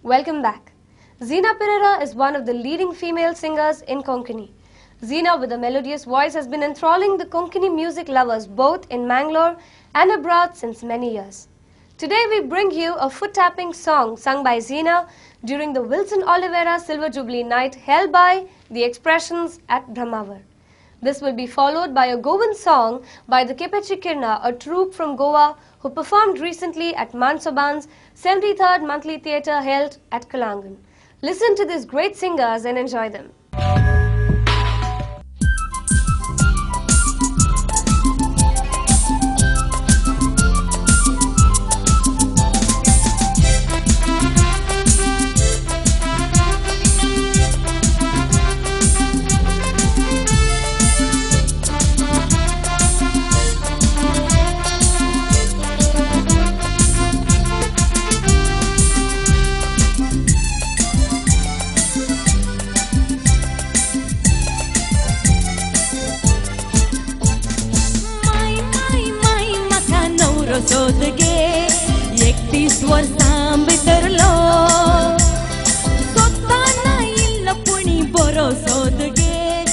Welcome back. Zina Pereira is one of the leading female singers in Konkani. Zina, with a melodious voice, has been enthralling the Konkani music lovers both in Mangalore and abroad since many years. Today we bring you a foot-tapping song sung by Zina during the Wilson Oliveira Silver Jubilee night held by The Expressions at Brahmawar. This will be followed by a Goan song by the Kepechi Kirna, a troupe from Goa who performed recently at Mansoban's 73rd monthly theatre held at Kalangan. Listen to these great singers and enjoy them. सोदगे 31 वर्षांभितरलो स्वतःना इल्ल पुणी बरो सोदगे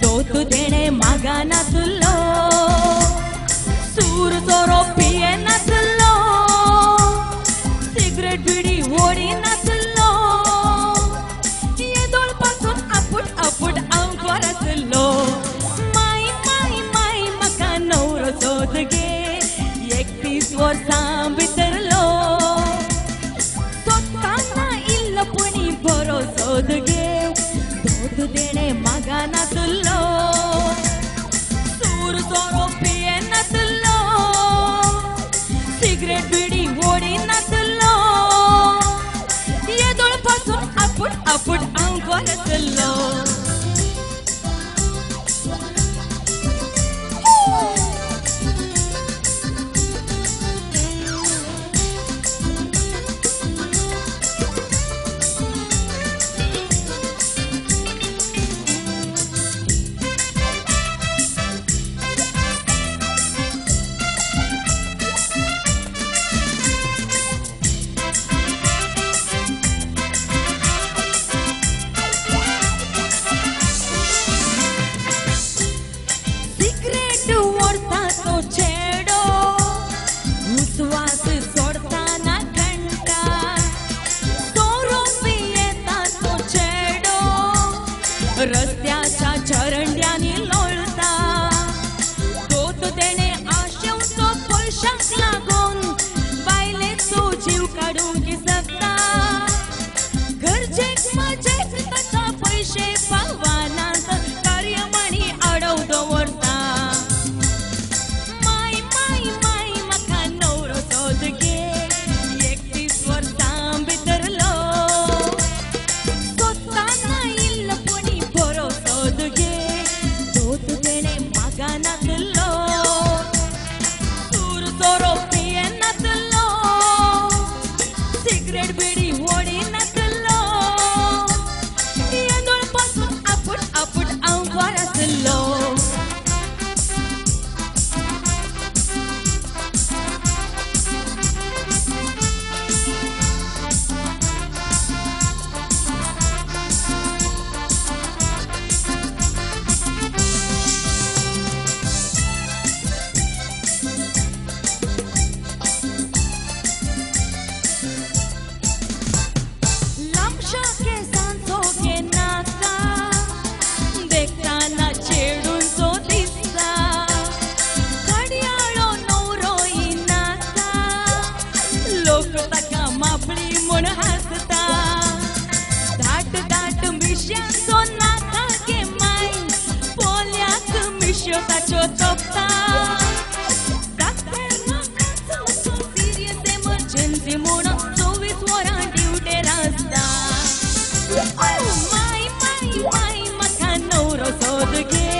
तोतु देणे मागा नासलो सूर सोरो पिये नासलो cigarette bidi OD नासलो येदोळ पासून आपुट अंगवरसलो माई मका नवरो सोदगे 31 वर्षांभितरलो स्वतःना इल्ल पुणी बरो सोदगे तोतु देणे मागा नासलो सूर सोरो पिये नासलो सिगरेट बिडी ओडी नासलो येदोळ पासून आपुट अंगवरसलो रस्त्याच्या चरंड्यानी लोळता तोत देणे आशेवचो पयशांक लागून बायलेचो जीव काडूंक शकता घरचेक मजेक ताच्या पैशे पावानात कार्यमणी आडव दवरता माय म्हाका नवरो सोदगे 31 वर्सां भितरलो स्वतःना इल्ल पुणी बरो सोदगे तोतु देणे मागा नासलो सूर सोरो पिये नासलो सिगरेट बिडी ओडी नासलो येदोळ पासून आपुट अंगवरसलो ताचो चोपता सिरियस एमर्जन्सी म्हूण 24 वरां ड्युटेर आसता माय म्हाका नवरो सोदगे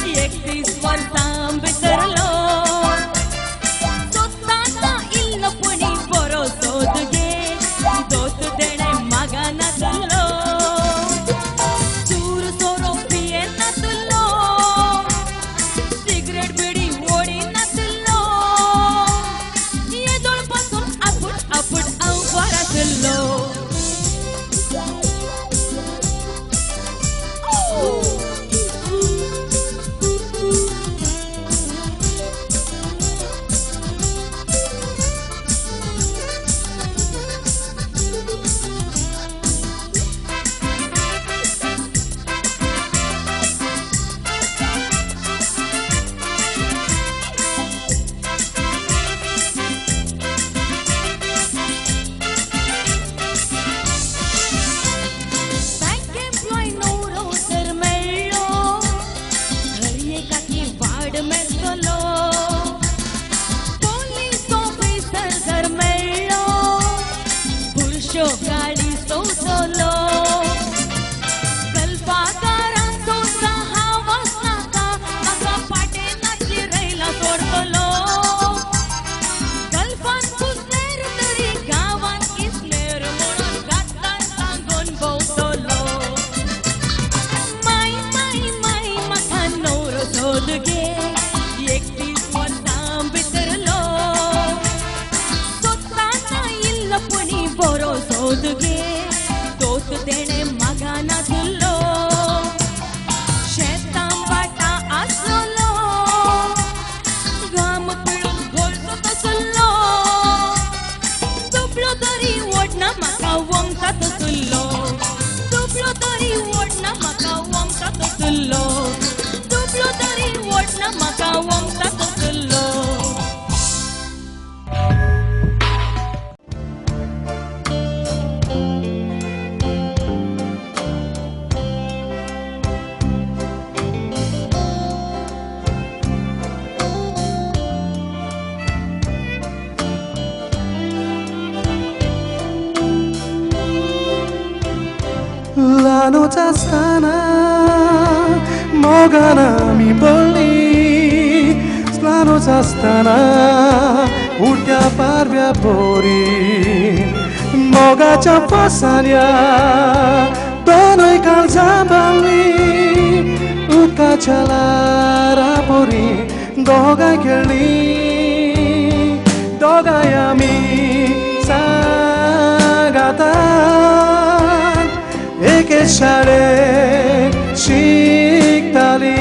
31 वर्सां भितरलो स्वतःना इल्ल पुणी बरो सोदगे तोतु देणे मागा नासलो सूर सोरो पिये नासलो सिगरेट बिडी ओडी नासलो येदोळ पासून आपुट बरो सोदगे दोत तेणे म्हाका नाचलो शेतां वाटा आसलो घाम पिळून घोळसो तसलो चुपलो तरी ओडना म्हाका वंका तसलो चुपलो तरी ओडना म्हाका वंका तसलो चुपलो तरी ओडना म्हाका वंका तसलो La notte stana, mogana mi bolli, la notte stana, urtia parvia pori, moga c'ha fasania, dono i calzamballi, utta c'alara pori, doga kelli, doga yami, sagata. Eke share shiktali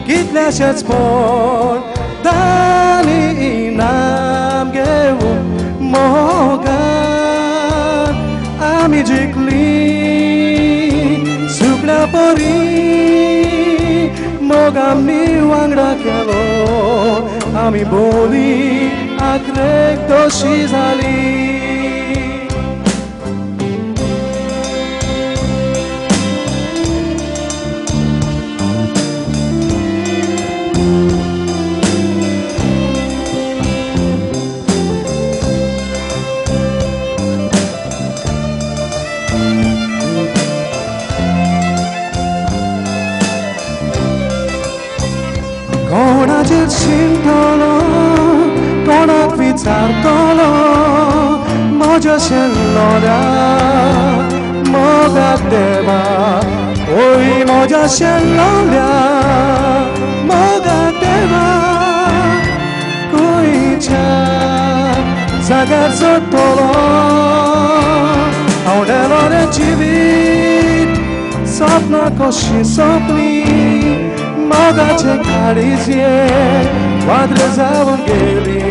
Kitleset spor Dali inam geu Mogan Ami jikli Sukla pori Mogam ni wangra kelo Ami boli Akrek doshizali Kona질 sintolo, konak vicartolo, moja shenloda, moga deva, oi moja shenloda, moga deva, koi cha, zagar zotolo, audelo de chivit, sapna koshi sopli. Moga cię karizje, ładne zawągieli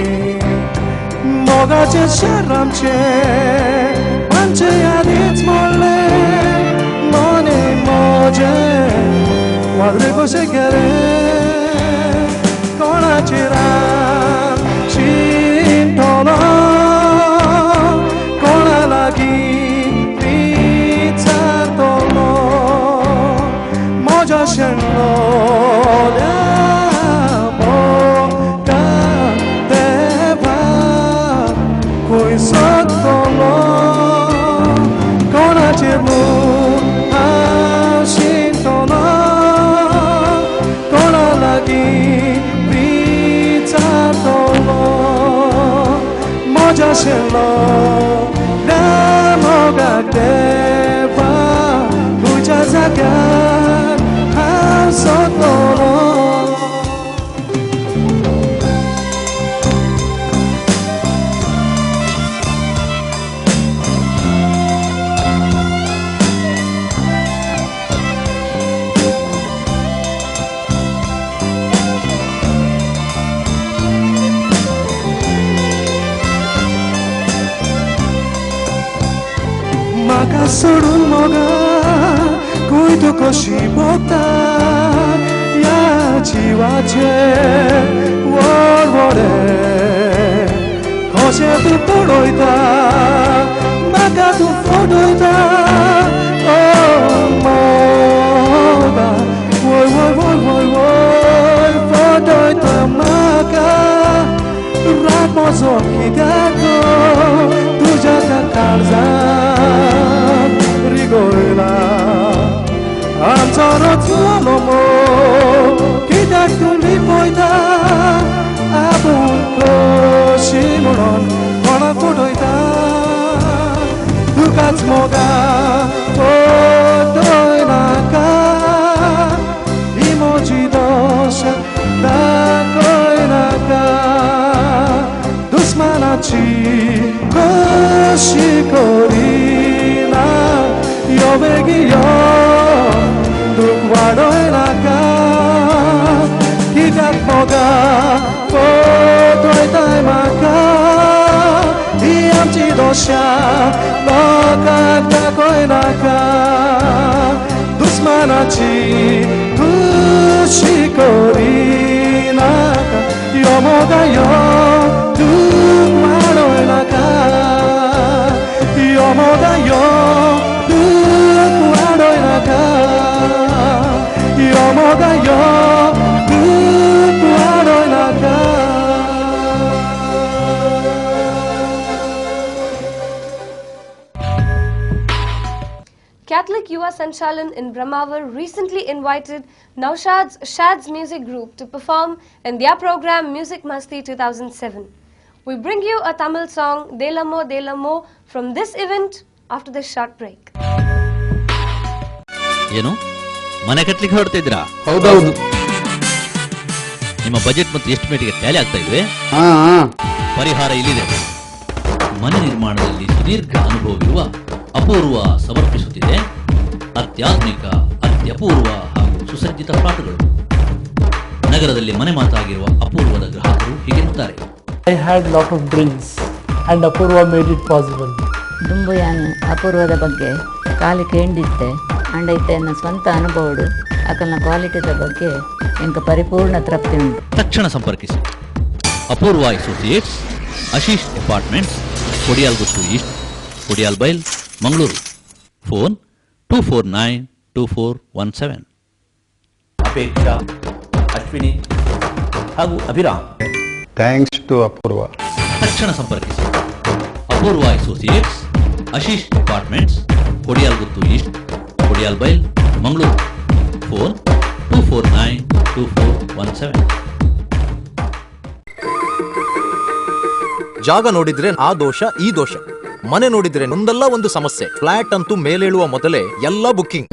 Moga cię szerram cię, mancie jadiec mole Mone moje, ładne kosze kere Kona cię ram, cintono Kona lagi, pizzartolo Moja shenlo Shello, Namoga Deva, Bujazagan, Hasotolo. Maka surun moga kuitu koshi bota ya chiwache warware koshe tu poroita maka tu fodoita oh moga woi woi woi woi woi fodoita maka rat mozo hidako tuja kakarza Rigola Antoro tuomo Kita tuli poita Abun koshimoron Kona fotoita Dukat moga Fotoinaka Emoji dosha Dakoinaka Dusmana 두스만하지 거시거리나 여백이여 누구와로에 나가 기다보가 포도에 닮아가 이암지도샤 너가 나고에 나가 두스만하지 구시거리나 여모가요 누구와로에 나가 여모가요 누구와로에 나가 여모가요 누구와로에 나가 Catholic Yuva Sanchalan in Brahmawar recently invited Naushad's Shad's music group to perform in their program Music Masti 2007. We bring you a Tamil song Delamo Delamo from this event after this short break. ಏನು ಮನೆ ಕಟ್ಟಲಿಕ್ಕೆ ಹೊರಡ್ತಿದ್ದೀರಾ? ಹೌದೌದು. ನಿಮ್ಮ budget ಮತ್ತು ಎಸ್ಟಿಮೇಟ್ಗೆ Tally ಆಗ್ತಾ ಇದ್ವಿ? ಪರಿಹಾರ ಇಲ್ಲಿದೆ. ಮನೆ ನಿರ್ಮಾಣದಲ್ಲಿ ಸುದೀರ್ಘ ಅನುಭವವಿರುವ ಅಪೂರ್ವ ಸಮರ್ಪಿಸುತ್ತಿದೆ ಅತ್ಯಾಧುನಿಕ ಅತ್ಯಪೂರ್ವ ಹಾಗೂ ಸುಸಜ್ಜಿತ ಪ್ಲಾಟ್ಗಳು. ನಗರದಲ್ಲಿ ಮನೆ ಮಾತಾಗಿರುವ ಅಪೂರ್ವದ ಗ್ರಾಹಕರು ಹೀಗೆನ್ನುತ್ತಾರೆ. I had lot of drinks and Apurva made it possible. ದುಂಬುಯಾನ್ ಅಪೂರ್ವದ ಬಗ್ಗೆ ಕಾಲಿ ಕೇಂದಿತ್ತೆ ಅಂಡೈತೆ ನನ್ನ ಸ್ವಂತ ಅನುಭವಡು ಅಕಲ್ನ ಕ್ವಾಲಿಟಿದ ಬಗ್ಗೆ ಎಂಕ ಪರಿಪೂರ್ಣ ತೃಪ್ತಿ ಉಂಟು. ತಕ್ಷಣ ಸಂಪರ್ಕಿಸಿ ಅಪೂರ್ವ ಅಸೋಸಿಯೇಟ್ಸ್, ಆಶೀಶ್ ಅಪಾರ್ಟ್ಮೆಂಟ್ಸ್, ಕೊಡಿಯಾಲ್ ಗುಟ್ಟು ಈಸ್ಟ್, ಕೊಡಿಯಾಲ್ ಬೈಲ್, ಮಂಗಳೂರು. ಫೋನ್ 2492417. ಅಪೇಕ್ಷಾ, ಅಶ್ವಿನಿ ಹಾಗೂ ಅಭಿರಾಮ್. ಥ್ಯಾಂಕ್ಸ್ ಟು ಅಪೂರ್ವ. ತಕ್ಷಣ ಸಂಪರ್ಕಿಸಿ ಅಪೂರ್ವ ಅಸೋಸಿಯೇಟ್ಸ್, ಆಶೀಶ್ ಅಪಾರ್ಟ್ಮೆಂಟ್ಸ್, ಕೊಡಿಯಾಲ್ ಗುತ್ತು ಈಸ್ಟ್, ಕೊಡಿಯಾಲ್ ಬೈಲ್, ಮಂಗಳೂರು. ಫೋನ್ 2492417. ಜಾಗ ನೋಡಿದ್ರೆ ಆ ದೋಷ ಈ ದೋಷ, ಮನೆ ನೋಡಿದ್ರೆ ಒಂದಲ್ಲ ಒಂದು ಸಮಸ್ಯೆ. ಫ್ಲಾಟ್ ಅಂತೂ ಮೇಲೇಳುವ ಮೊದಲೇ ಎಲ್ಲ ಬುಕ್ಕಿಂಗ್.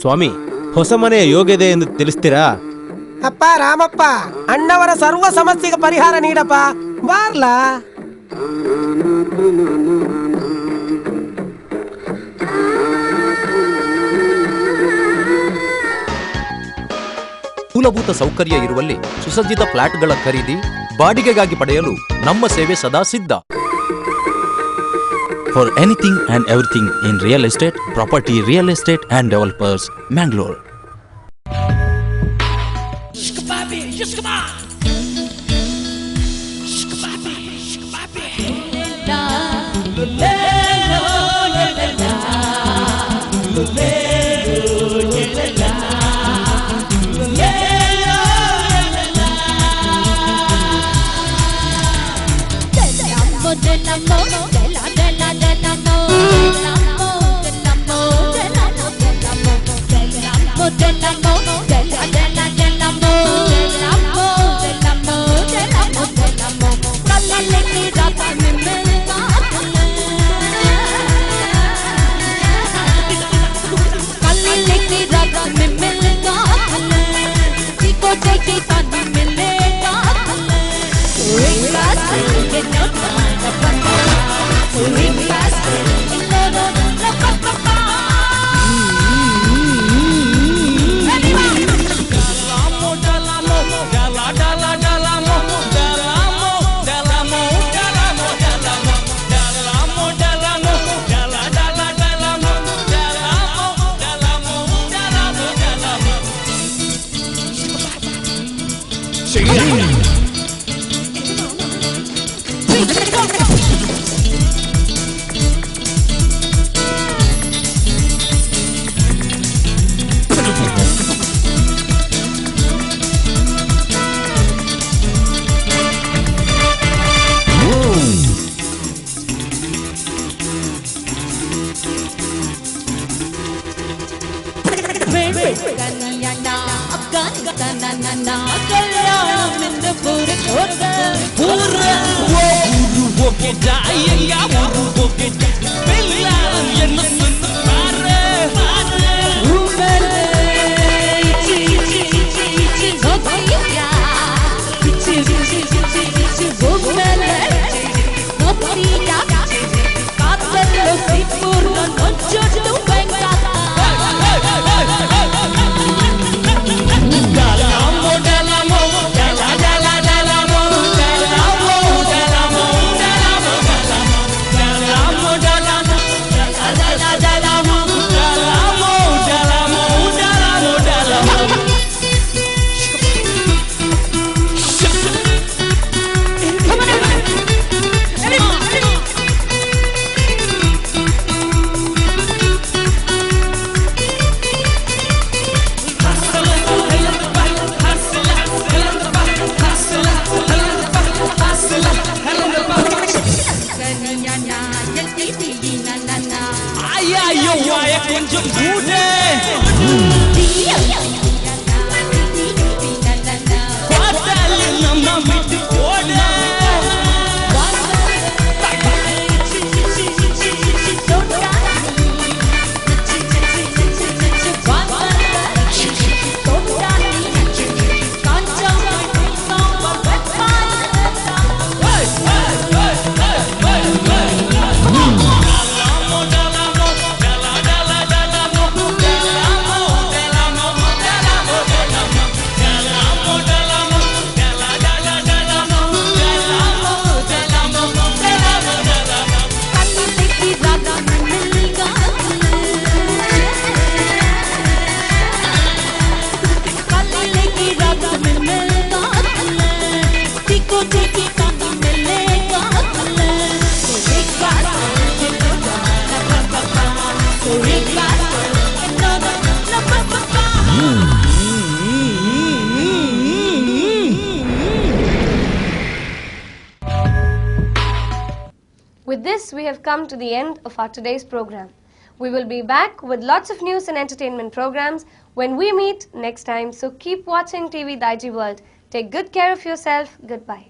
ಸ್ವಾಮಿ, ಹೊಸ ಮನೆಯ ಯೋಗ್ಯತೆ ಎಂದು ತಿಳಿಸ್ತೀರಾ? ಅಪ್ಪ ರಾಮಪ್ಪ, ಅಣ್ಣವರ ಸರ್ವ ಸಮಸ್ಯೆಗೆ ಪರಿಹಾರ ನೀಡಪ್ಪ, ಬಾರ್ಲಾ. ಮೂಲಭೂತ ಸೌಕರ್ಯ ಇರುವಲ್ಲಿ ಸುಸಜ್ಜಿತ ಫ್ಲಾಟ್ಗಳ ಖರೀದಿ, ಬಾಡಿಗೆಗಾಗಿ ಪಡೆಯಲು ನಮ್ಮ ಸೇವೆ ಸದಾ ಸಿದ್ಧ. For anything and everything in real estate, property, real estate and developers, Mangalore. With this, we have come to the end of our today's program. We will be back with lots of news and entertainment programs when we meet next time. So keep watching TV Daiji World. Take good care of yourself. Goodbye.